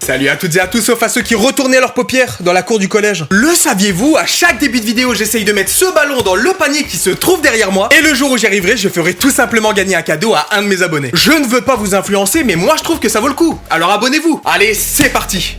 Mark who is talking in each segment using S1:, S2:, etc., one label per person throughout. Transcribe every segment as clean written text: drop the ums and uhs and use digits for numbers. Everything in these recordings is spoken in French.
S1: Salut à toutes et à tous, sauf à ceux qui retournaient leurs paupières dans la cour du collège. Le saviez-vous, à chaque début de vidéo, j'essaye de mettre ce ballon dans le panier qui se trouve derrière moi, et le jour où j'y arriverai, je ferai tout simplement gagner un cadeau à un de mes abonnés. Je ne veux pas vous influencer, mais moi je trouve que ça vaut le coup. Alors abonnez-vous. Allez, c'est parti.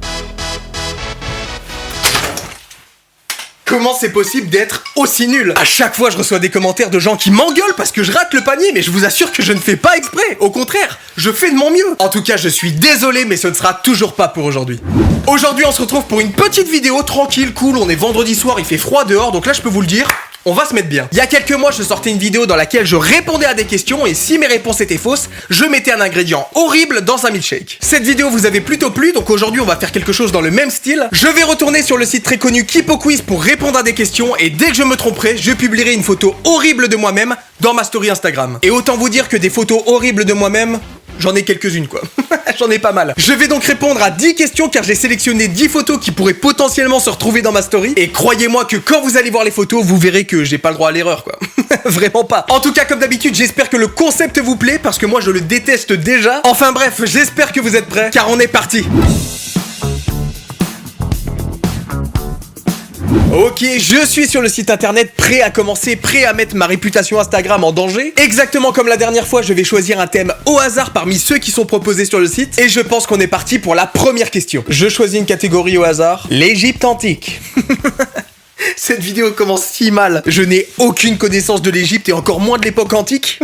S1: Comment c'est possible d'être aussi nul? À chaque fois, je reçois des commentaires de gens qui m'engueulent parce que je rate le panier, mais je vous assure que je ne fais pas exprès. Au contraire, je fais de mon mieux. En tout cas, je suis désolé, mais ce ne sera toujours pas pour aujourd'hui. Aujourd'hui, on se retrouve pour une petite vidéo tranquille, cool. On est vendredi soir, il fait froid dehors, donc là, je peux vous le dire. On va se mettre bien. Il y a quelques mois, je sortais une vidéo dans laquelle je répondais à des questions et si mes réponses étaient fausses, je mettais un ingrédient horrible dans un milkshake. Cette vidéo vous avait plutôt plu, donc aujourd'hui on va faire quelque chose dans le même style. Je vais retourner sur le site très connu Kipo Quiz pour répondre à des questions et dès que je me tromperai, je publierai une photo horrible de moi-même dans ma story Instagram. Et autant vous dire que des photos horribles de moi-même, j'en ai quelques-unes quoi. J'en ai pas mal. Je vais donc répondre à 10 questions car j'ai sélectionné 10 photos qui pourraient potentiellement se retrouver dans ma story. Et croyez-moi que quand vous allez voir les photos, vous verrez que j'ai pas le droit à l'erreur quoi. Vraiment pas. En tout cas, comme d'habitude, j'espère que le concept vous plaît parce que moi je le déteste déjà. Enfin bref, j'espère que vous êtes prêts car on est parti. Ok, je suis sur le site internet, prêt à commencer, prêt à mettre ma réputation Instagram en danger. Exactement comme la dernière fois, je vais choisir un thème au hasard parmi ceux qui sont proposés sur le site. Et je pense qu'on est parti pour la première question. Je choisis une catégorie au hasard. L'Égypte antique. Cette vidéo commence si mal. Je n'ai aucune connaissance de l'Égypte et encore moins de l'époque antique.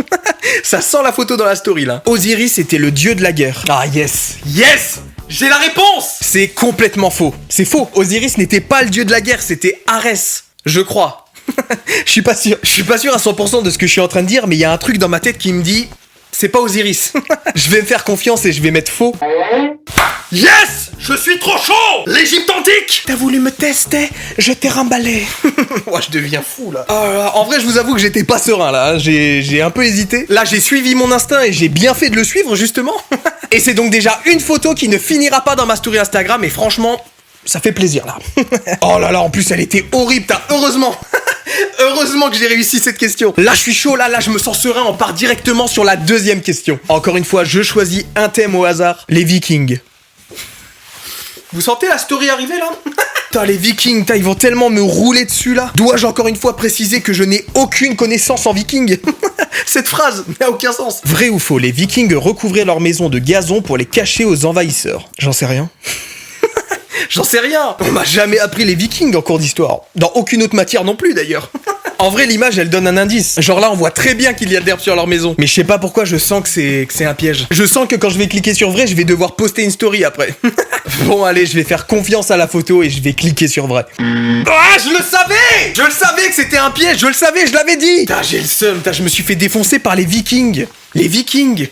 S1: Ça sent la photo dans la story là. Osiris était le dieu de la guerre. Ah yes, yes! J'ai la réponse! C'est complètement faux. C'est faux. Osiris n'était pas le dieu de la guerre, c'était Arès. Je crois. Je suis pas sûr. Je suis pas sûr à 100% de ce que je suis en train de dire, mais il y a un truc dans ma tête qui me dit... C'est pas Osiris. Je vais me faire confiance et je vais mettre faux. Yes! Je suis trop chaud! L'Égypte antique! T'as voulu me tester? Je t'ai remballé. Ouais, je deviens fou là. En vrai, je vous avoue que j'étais pas serein là. J'ai un peu hésité. Là, j'ai suivi mon instinct et j'ai bien fait de le suivre justement. Et c'est donc déjà une photo qui ne finira pas dans ma story Instagram et franchement, ça fait plaisir là. Oh là là, en plus elle était horrible, heureusement. Heureusement que j'ai réussi cette question. Là, je suis chaud, là, je me sens serein. On part directement sur la deuxième question. Encore une fois, je choisis un thème au hasard. Les Vikings. Vous sentez la story arriver, là? Putain, les Vikings, ils vont tellement me rouler dessus, là. Dois-je encore une fois préciser que je n'ai aucune connaissance en Vikings? Cette phrase n'a aucun sens. Vrai ou faux, les Vikings recouvraient leur maison de gazon pour les cacher aux envahisseurs? J'en sais rien. J'en sais rien. On m'a jamais appris les Vikings en cours d'histoire. Dans aucune autre matière non plus d'ailleurs. En vrai, l'image, elle donne un indice. Genre là, on voit très bien qu'il y a de l'herbe sur leur maison. Mais je sais pas pourquoi, je sens que c'est un piège. Je sens que quand je vais cliquer sur vrai, je vais devoir poster une story après. Bon, allez, je vais faire confiance à la photo et je vais cliquer sur vrai. Ah, je le savais! Je le savais que c'était un piège, je le savais, je l'avais dit! Putain, j'ai le seum, je me suis fait défoncer par les Vikings. Les Vikings.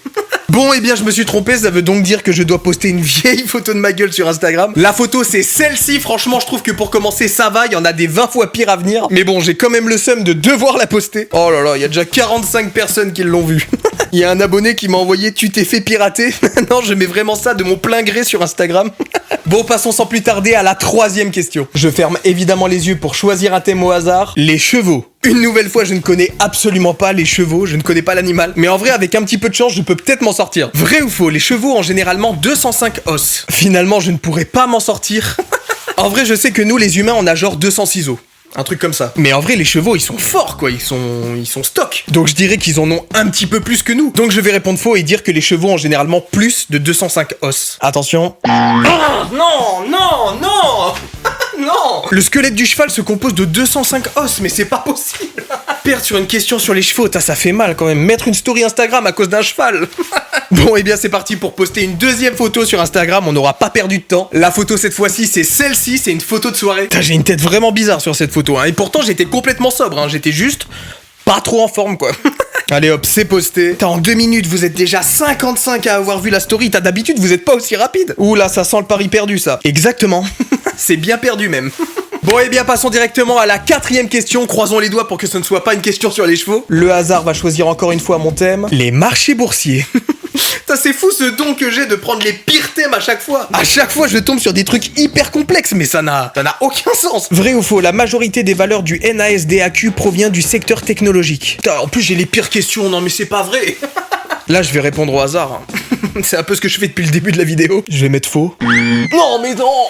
S1: Bon, eh bien, je me suis trompé, ça veut donc dire que je dois poster une vieille photo de ma gueule sur Instagram. La photo, c'est celle-ci, franchement, je trouve que pour commencer, ça va, il y en a des 20 fois pire à venir. Mais bon, j'ai quand même le seum de devoir la poster. Oh là là, il y a déjà 45 personnes qui l'ont vue. Il y a un abonné qui m'a envoyé « Tu t'es fait pirater ?» Non, je mets vraiment ça de mon plein gré sur Instagram. Bon, passons sans plus tarder à la troisième question. Je ferme évidemment les yeux pour choisir un thème au hasard. Les chevaux. Une nouvelle fois, je ne connais absolument pas les chevaux, je ne connais pas l'animal. Mais en vrai, avec un petit peu de chance, je peux peut-être m'en sortir. Vrai ou faux, les chevaux ont généralement 205 os. Finalement, je ne pourrais pas m'en sortir. En vrai, je sais que nous, les humains, on a genre 206 os. Un truc comme ça. Mais en vrai, les chevaux, ils sont forts, quoi. Ils sont stock. Donc je dirais qu'ils en ont un petit peu plus que nous. Donc je vais répondre faux et dire que les chevaux ont généralement plus de 205 os. Attention. Oh, non, non, non. Non. Le squelette du cheval se compose de 205 os, mais c'est pas possible. Perdre sur une question sur les chevaux, ça fait mal quand même. Mettre une story Instagram à cause d'un cheval. Bon, et bien c'est parti pour poster une deuxième photo sur Instagram, on n'aura pas perdu de temps. La photo cette fois-ci, c'est celle-ci, c'est une photo de soirée. Putain, j'ai une tête vraiment bizarre sur cette photo, hein. Et pourtant j'étais complètement sobre, hein. J'étais juste pas trop en forme, quoi. Allez hop, c'est posté. T'as en 2 minutes, vous êtes déjà 55 à avoir vu la story. T'as d'habitude, vous êtes pas aussi rapide. Ouh là, ça sent le pari perdu, ça. Exactement. C'est bien perdu même. Bon, et bien passons directement à la quatrième question. Croisons les doigts pour que ce ne soit pas une question sur les chevaux. Le hasard va choisir encore une fois mon thème. Les marchés boursiers. C'est fou ce don que j'ai de prendre les pires thèmes à chaque fois. À chaque fois, je tombe sur des trucs hyper complexes, mais ça n'a aucun sens. Vrai ou faux, la majorité des valeurs du NASDAQ provient du secteur technologique. Putain, en plus, j'ai les pires questions. Non, mais c'est pas vrai. Là, je vais répondre au hasard. Hein. C'est un peu ce que je fais depuis le début de la vidéo. Je vais mettre faux. Non, mais non.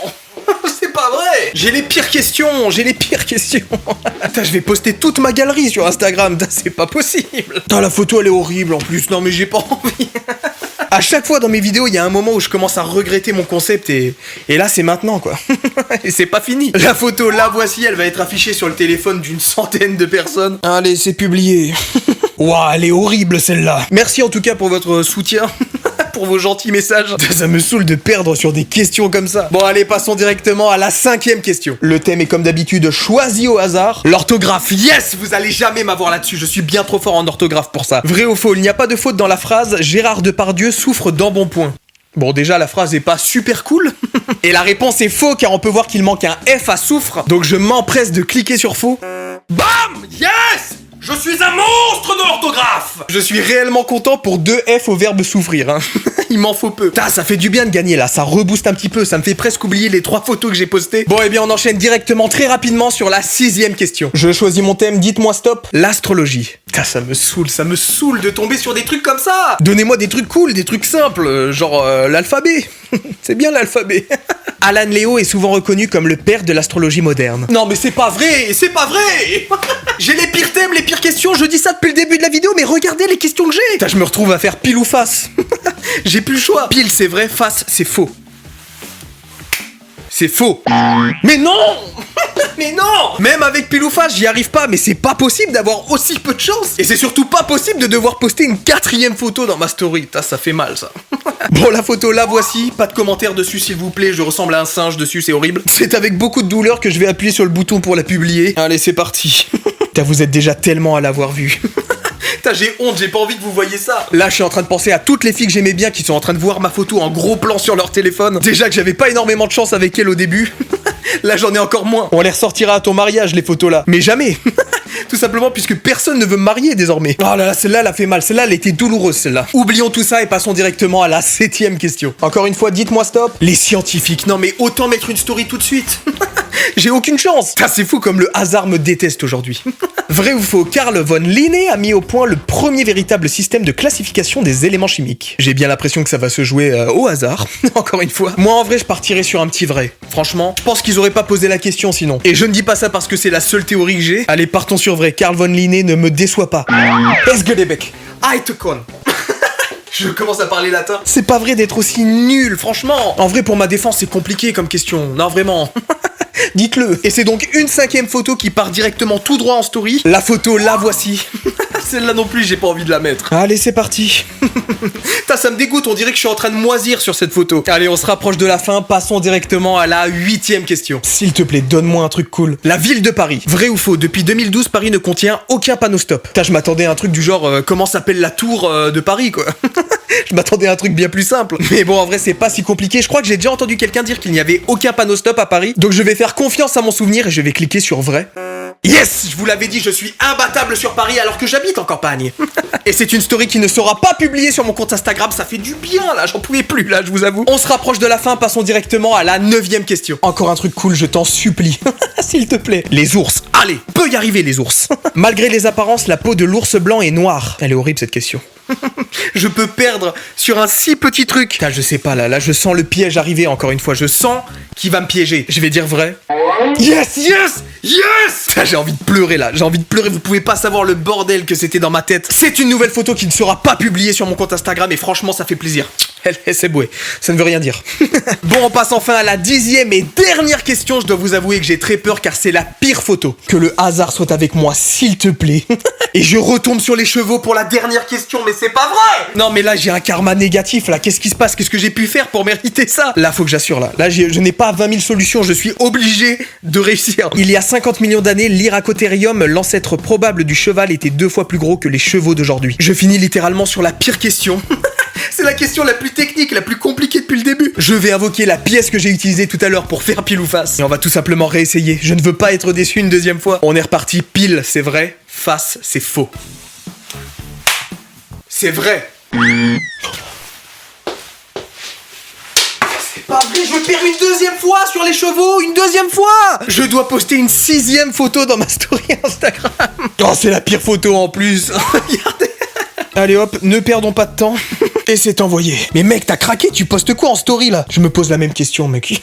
S1: C'est pas vrai. J'ai les pires questions. Putain, je vais poster toute ma galerie sur Instagram. Putain, c'est pas possible. Putain, la photo, elle est horrible en plus. Non, mais j'ai pas envie. À chaque fois dans mes vidéos, il y a un moment où je commence à regretter mon concept et là, c'est maintenant, quoi. Et c'est pas fini. La photo, la voici, elle va être affichée sur le téléphone d'une centaine de personnes. Allez, c'est publié. Ouah, elle est horrible, celle-là. Merci en tout cas pour votre soutien. Pour vos gentils messages. Ça me saoule de perdre sur des questions comme ça. Bon, allez, passons directement à la 5e question. Le thème est comme d'habitude choisi au hasard. L'orthographe, yes, vous allez jamais m'avoir là-dessus. Je suis bien trop fort en orthographe pour ça. Vrai ou faux, il n'y a pas de faute dans la phrase « Gérard Depardieu souffre d'embonpoint ». Bon, déjà, la phrase est pas super cool. Et la réponse est faux, car on peut voir qu'il manque un F à souffre. Donc je m'empresse de cliquer sur faux. Bam! Yes! Je suis un monstre de l'orthographe! Je suis réellement content pour 2 F au verbe souffrir, hein. Il m'en faut peu. Ça fait du bien de gagner là, ça rebooste un petit peu, ça me fait presque oublier les 3 photos que j'ai postées. Bon, et bien on enchaîne directement très rapidement sur la 6e question. Je choisis mon thème, dites-moi stop, l'astrologie. Ça me saoule de tomber sur des trucs comme ça. Donnez-moi des trucs cool, des trucs simples, genre l'alphabet. C'est bien l'alphabet. Alan Léo est souvent reconnu comme le père de l'astrologie moderne. Non mais c'est pas vrai. J'ai les pires thèmes, les pires questions, je dis ça depuis le début de la vidéo, mais regardez les questions que j'ai. Putain, je me retrouve à faire pile ou face. J'ai plus le choix. Pile c'est vrai, face c'est faux. C'est faux. Mais non. Mais non. Même avec pile ou face, j'y arrive pas, mais c'est pas possible d'avoir aussi peu de chance. Et c'est surtout pas possible de devoir poster une 4e photo dans ma story. Putain, ça fait mal ça. Bon, la photo, la voici. Pas de commentaires dessus, s'il vous plaît. Je ressemble à un singe dessus, c'est horrible. C'est avec beaucoup de douleur que je vais appuyer sur le bouton pour la publier. Allez, c'est parti. Putain, vous êtes déjà tellement à l'avoir vue. Putain, j'ai honte, j'ai pas envie que vous voyiez ça. Là, je suis en train de penser à toutes les filles que j'aimais bien qui sont en train de voir ma photo en gros plan sur leur téléphone. Déjà que j'avais pas énormément de chance avec elles au début. Là, j'en ai encore moins. On les ressortira à ton mariage, les photos là. Mais jamais. Tout simplement puisque personne ne veut me marier désormais. Oh là là, celle-là, elle a fait mal. Celle-là, elle était douloureuse, celle-là. Oublions tout ça et passons directement à la 7e question. Encore une fois, dites-moi stop. Les scientifiques. Non mais autant mettre une story tout de suite. J'ai aucune chance. Ça, c'est fou comme le hasard me déteste aujourd'hui. Vrai ou faux, Carl von Linné a mis au point le premier véritable système de classification des éléments chimiques. J'ai bien l'impression que ça va se jouer au hasard. Encore une fois. Moi, en vrai, je partirais sur un petit vrai. Franchement, je pense qu'ils auraient pas posé la question sinon. Et je ne dis pas ça parce que c'est la seule théorie que j'ai. Allez, partons sur vrai. Carl von Linné ne me déçoit pas. Esgedebeck. Aitekon. Je commence à parler latin. C'est pas vrai d'être aussi nul, franchement. En vrai, pour ma défense, c'est compliqué comme question. Non, vraiment. Dites-le. Et c'est donc une 5e photo qui part directement tout droit en story. La photo, la voici. Celle-là non plus, j'ai pas envie de la mettre. Allez, c'est parti. Ça me dégoûte, on dirait que je suis en train de moisir sur cette photo. Allez, on se rapproche de la fin, passons directement à la 8e question. S'il te plaît, donne-moi un truc cool. La ville de Paris. Vrai ou faux, depuis 2012, Paris ne contient aucun panneau stop. Je m'attendais à un truc du genre, comment s'appelle la tour de Paris, quoi. Je m'attendais à un truc bien plus simple. Mais bon, en vrai, c'est pas si compliqué. Je crois que j'ai déjà entendu quelqu'un dire qu'il n'y avait aucun panneau stop à Paris. Donc je vais faire confiance à mon souvenir et je vais cliquer sur vrai. Yes, je vous l'avais dit, je suis imbattable sur Paris alors que j'habite en campagne. Et c'est une story qui ne sera pas publiée sur mon compte Instagram, ça fait du bien là, j'en pouvais plus là, je vous avoue. On se rapproche de la fin, passons directement à la 9e question. Encore un truc cool, je t'en supplie. S'il te plaît. Les ours. Allez, peut y arriver les ours. Malgré les apparences, la peau de l'ours blanc est noire. Elle est horrible cette question. Je peux perdre sur un si petit truc. Putain, je sais pas là, je sens le piège arriver encore une fois. Je sens qu'il va me piéger. Je vais dire vrai. Yes, yes, yes. Putain, j'ai envie de pleurer là. J'ai envie de pleurer. Vous pouvez pas savoir le bordel que c'était dans ma tête. C'est une nouvelle photo qui ne sera pas publiée sur mon compte Instagram et franchement, ça fait plaisir. C'est boué. Ça ne veut rien dire. Bon, on passe enfin à la 10e et dernière question. Je dois vous avouer que j'ai très peur car c'est la pire photo. Que le hasard soit avec moi, s'il te plaît. Et je retombe sur les chevaux pour la dernière question, mais c'est pas vrai. Non, mais là, j'ai un karma négatif, là. Qu'est-ce qui se passe? Qu'est-ce que j'ai pu faire pour mériter ça? Là, faut que j'assure, là. Là, je n'ai pas 20 000 solutions. Je suis obligé de réussir. Il y a 50 millions d'années, l'Hyracotherium, l'ancêtre probable du cheval, était 2 fois plus gros que les chevaux d'aujourd'hui. Je finis littéralement sur la pire question. C'est la question la plus technique, la plus compliquée depuis le début. Je vais invoquer la pièce que j'ai utilisée tout à l'heure pour faire pile ou face. Et on va tout simplement réessayer. Je ne veux pas être déçu une deuxième fois. On est reparti. Pile, c'est vrai. Face, c'est faux. C'est vrai. C'est pas vrai, je perds une deuxième fois sur les chevaux, une deuxième fois. Je dois poster une 6e photo dans ma story Instagram. Oh, c'est la pire photo en plus. Regardez. Allez hop, ne perdons pas de temps. Et c'est envoyé. Mais mec, t'as craqué, tu postes quoi en story là? Je me pose la même question, mec.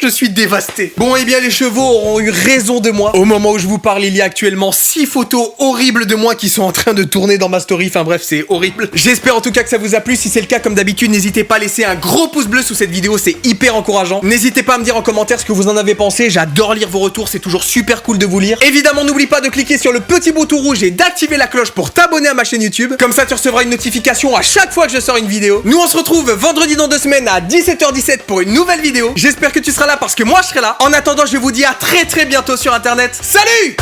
S1: Je suis dévasté. Bon, eh bien, les chevaux auront eu raison de moi. Au moment où je vous parle, il y a actuellement 6 photos horribles de moi qui sont en train de tourner dans ma story. Enfin bref, c'est horrible. J'espère en tout cas que ça vous a plu. Si c'est le cas, comme d'habitude, n'hésitez pas à laisser un gros pouce bleu sous cette vidéo. C'est hyper encourageant. N'hésitez pas à me dire en commentaire ce que vous en avez pensé. J'adore lire vos retours. C'est toujours super cool de vous lire. Évidemment, n'oublie pas de cliquer sur le petit bouton rouge et d'activer la cloche pour t'abonner à ma chaîne YouTube. Comme ça, tu recevras une notification à chaque fois que je sors une vidéo. Nous, on se retrouve vendredi dans 2 semaines à 17h17 pour une nouvelle vidéo. J'espère que tu seras là parce que moi, je serai là. En attendant, je vous dis à très bientôt sur Internet. Salut!